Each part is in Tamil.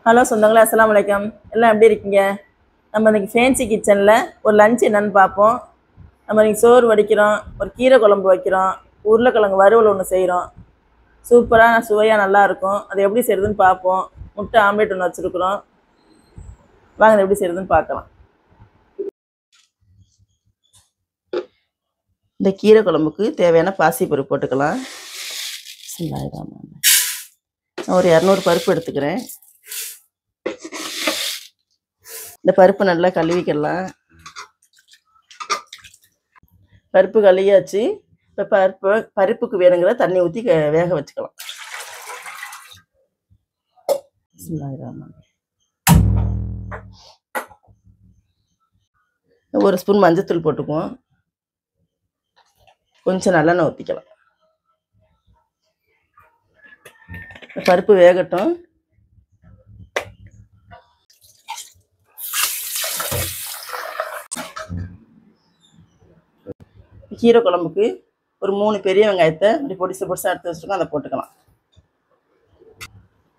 ஹலோ சொந்தங்களே, அஸ்ஸலாமு அலைக்கும். எல்லாம் எப்படி இருக்கீங்க? நம்ம இன்றைக்கி ஃபேன்சி கிச்சனில் ஒரு லஞ்ச் என்னென்னு பார்ப்போம். நம்ம இன்றைக்கி சோறு வடிக்கிறோம், ஒரு கீரை குழம்பு வைக்கிறோம், உருளைக்கிழங்கு வறுவல் ஒன்று செய்கிறோம். சூப்பராக சுவையாக நல்லாயிருக்கும். அது எப்படி செய்கிறதுன்னு பார்ப்போம். முட்டை ஆம்லேட் ஒன்று வச்சுருக்குறோம். வாங்க அது எப்படி செய்கிறதுன்னு பார்க்கலாம். இந்த கீரை குழம்புக்கு தேவையான பாசிப்பருப்பு போட்டுக்கலாம். ஒரு 200 பருப்பு எடுத்துக்கிறேன். இந்த பருப்பு நல்லா கழுவிக்கலாம். பருப்பு கழுவியாச்சு. இப்போ பருப்புக்கு வேணுங்கிற தண்ணி ஊற்றி வேக வச்சுக்கலாம். ஒரு ஸ்பூன் மஞ்சத்தூள் போட்டுக்குவோம். கொஞ்சம் நல்லெண்ணெய் ஊற்றிக்கலாம். பருப்பு வேகட்டும். கீரை குழம்புக்கு ஒரு 3 பெரிய வெங்காயத்தை இப்படி பொடிசு பொடிசாக எடுத்து வச்சுருக்கோம். அதை போட்டுக்கலாம்.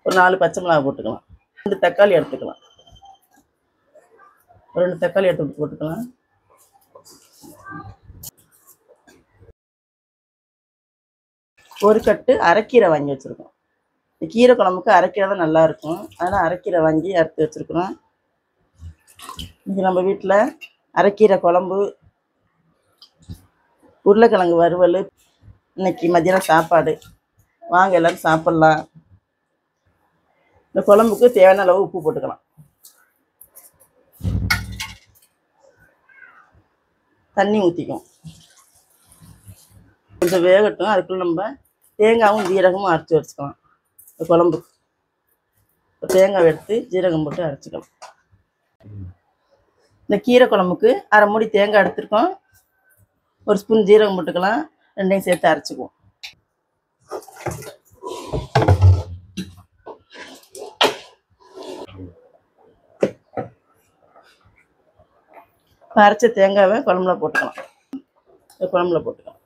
ஒரு 4 பச்சை மிளகாய் போட்டுக்கலாம். 2 தக்காளி எடுத்துக்கலாம். ஒரு 2 தக்காளி எடுத்து போட்டுக்கலாம். ஒரு கட்டு அரைக்கீரை வாங்கி வச்சுருக்கோம். இந்த கீரை குழம்புக்கு அரைக்கீரை தான் நல்லாயிருக்கும். அதனால் அரைக்கீரை வாங்கி அறுத்து வச்சுருக்குறோம். இன்றைக்கி நம்ம வீட்டில் அரைக்கீரை குழம்பு, உருளைக்கிழங்கு வறுவல் இன்னைக்கு மதியானம் சாப்பாடு. வாங்க எல்லோரும் சாப்பிட்லாம். இந்த குழம்புக்கு தேவையான அளவு உப்பு போட்டுக்கலாம். தண்ணி ஊற்றிக்கும். கொஞ்சம் வேகட்டும். அதுக்குள்ளே நம்ம தேங்காயும் ஜீரகமும் அரைச்சி வச்சுக்கலாம். இந்த குழம்புக்கு தேங்காய் எடுத்து ஜீரகம் போட்டு அரைச்சிக்கலாம். இந்த கீரை குழம்புக்கு அரை மூடி தேங்காய் எடுத்துருக்கோம். ஒரு ஸ்பூன் ஜீரகம் போட்டுக்கலாம். ரெண்டையும் சேர்த்து அரைச்சிக்குவோம். அரைச்ச தேங்காவை குழம்புல போட்டுக்கலாம். குழம்புல போட்டுக்கலாம்.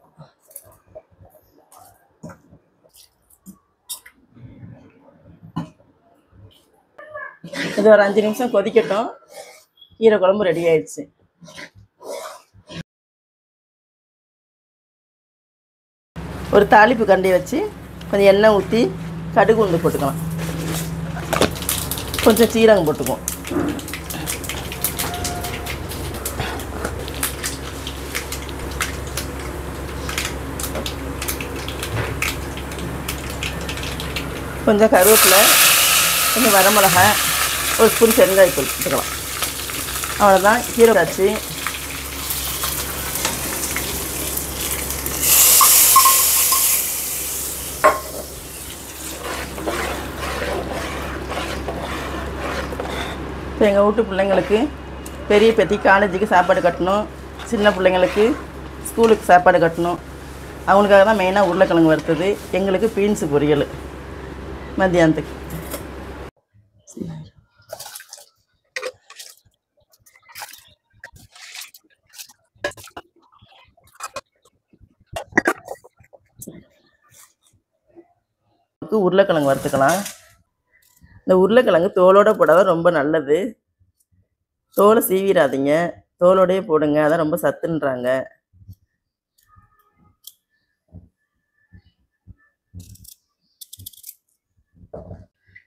இது ஒரு 5 நிமிஷம் கொதிக்கட்டும். கீரை குழம்பு ரெடி ஆயிடுச்சு. ஒரு தாளிப்பு கண்டி வச்சு கொஞ்சம் எண்ணெய் ஊற்றி கடுகு உளுந்து போட்டுக்கலாம். கொஞ்சம் சீரகம் போட்டுக்குவோம். கொஞ்சம் கருவேப்பிலை, கொஞ்சம் வரமிளகாய், ஒரு ஸ்பூன் பெருங்காயத்தூள் போட்டுக்கலாம். அவ்வளோதான். கீரை வச்சு இப்போ எங்கள் வீட்டு பிள்ளைங்களுக்கு பெரிய பெத்தி காலேஜுக்கு சாப்பாடு கட்டணும், சின்ன பிள்ளைங்களுக்கு ஸ்கூலுக்கு சாப்பாடு கட்டணும். அவங்களுக்காக தான் மெயினாக உருளைக்கிழங்கு வறுத்தது. எங்களுக்கு பீன்ஸு பொரியல் மத்தியானத்துக்கு. உருளைக்கிழங்கு வறுத்துக்கலாம். இந்த உருளைக்கிழங்கு தோலோடு போடாதான் ரொம்ப நல்லது. தோலை சீவிடாதீங்க, தோலோடையே போடுங்க. அதான் ரொம்ப சத்துன்றாங்க.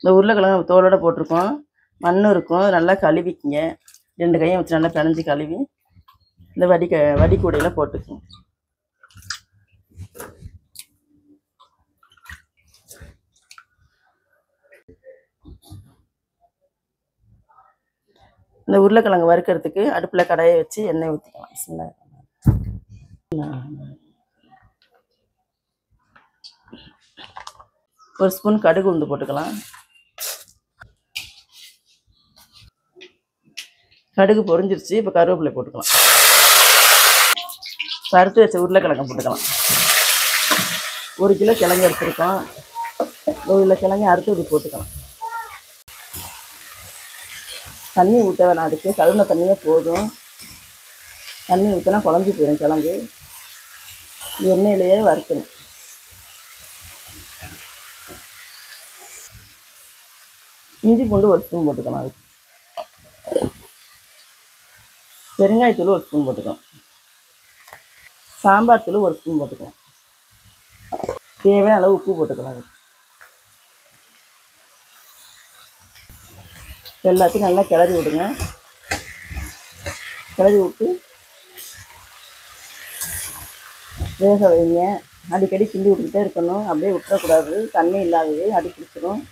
இந்த உருளைக்கிழங்கு தோலோடு போட்டிருக்கோம். மண் இருக்கும். நல்லா கழுவிக்குங்க. 2 கையும் வச்சு நல்லா பிணைஞ்சி கழுவி இந்த வடிக்கூடையில் போட்டுக்குங்க. இந்த உருளைக்கிழங்கு வறுக்கிறதுக்கு அடுப்பில் கடாயை வச்சு எண்ணெய் ஊற்றிக்கலாம். ஒரு ஸ்பூன் கடுகு உளுந்து போட்டுக்கலாம். கடுகு பொரிஞ்சிருச்சு. இப்போ கருவேப்பிலை போட்டுக்கலாம். வறுத்து வச்ச உருளைக்கிழங்கு போட்டுக்கலாம். 1 கிலோ கிழங்கு எடுத்துருக்கோம். 1 கிலோ கிழங்கு அறுத்து ஊற்றி போட்டுக்கலாம். தண்ணி ஊற்ற வேணாம். அதுக்கு கழுவின தண்ணியே போதும். தண்ணி ஊற்றினா குழஞ்சி போயிடும் கிழங்கு. எண்ணெயிலேயே வறுக்கணும். இஞ்சி பூண்டு ஒரு ஸ்பூன் போட்டுக்கலாம். அது பெருங்காயத்தூள் ஒரு ஸ்பூன் போட்டுக்கலாம். சாம்பார் தூள் ஒரு ஸ்பூன் போட்டுக்கலாம். தேவையான அளவு உப்பு போட்டுக்கலாம். எல்லாத்தையும் நல்லா கிளறி விடுங்க. கிளறி விட்டு வேக வைங்க. அடிக்கடி கிண்டி விட்டுக்கிட்டே இருக்கணும். அப்படியே விட்டுறக்கூடாது. தண்ணி இல்லாதது அடி பிடிச்சிடும்.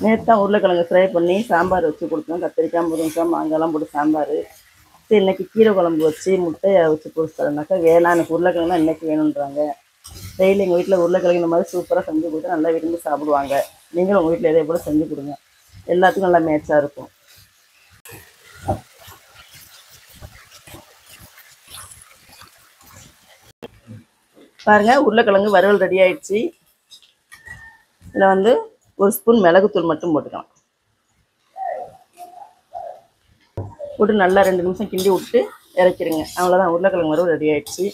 நேற்று தான் உருளைக்கிழங்கு ஃப்ரை பண்ணி சாம்பார் வச்சு கொடுத்தோம். கத்திரிக்காய், முருங்கைக்காய், மாங்காய்லாம் போட்டு சாம்பார். சரி, இன்றைக்கி கீரை குழம்பு வச்சு முட்டையை வச்சு பொரிச்சு தரேன்னாக்கா வேணாம், எனக்கு உருளைக்கிழங்கு தான் இன்றைக்கி வேணுன்றாங்க. டெய்லி எங்கள் வீட்டில் உருளைக்கிழங்கு இந்த மாதிரி சூப்பராக செஞ்சு கொடுத்து நல்லா விரும்பி சாப்பிடுவாங்க. நீங்களும் உங்கள் வீட்டில் இதே போல் செஞ்சு கொடுங்க. எல்லாத்துக்கும் நல்லா மேட்சாக இருக்கும். பாருங்கள், உருளைக்கிழங்கு வறுவல் ரெடி ஆயிடுச்சு. இதில் வந்து ஒரு ஸ்பூன் மிளகுத்தூள் மட்டும் போட்டுக்கலாம். போட்டு நல்லா 2 நிமிஷம் கிண்டி விட்டு இறக்கிடுங்க. அவ்வளோதான், உருளைக்கிழங்கு வறுவல் ரெடி ஆயிடுச்சு.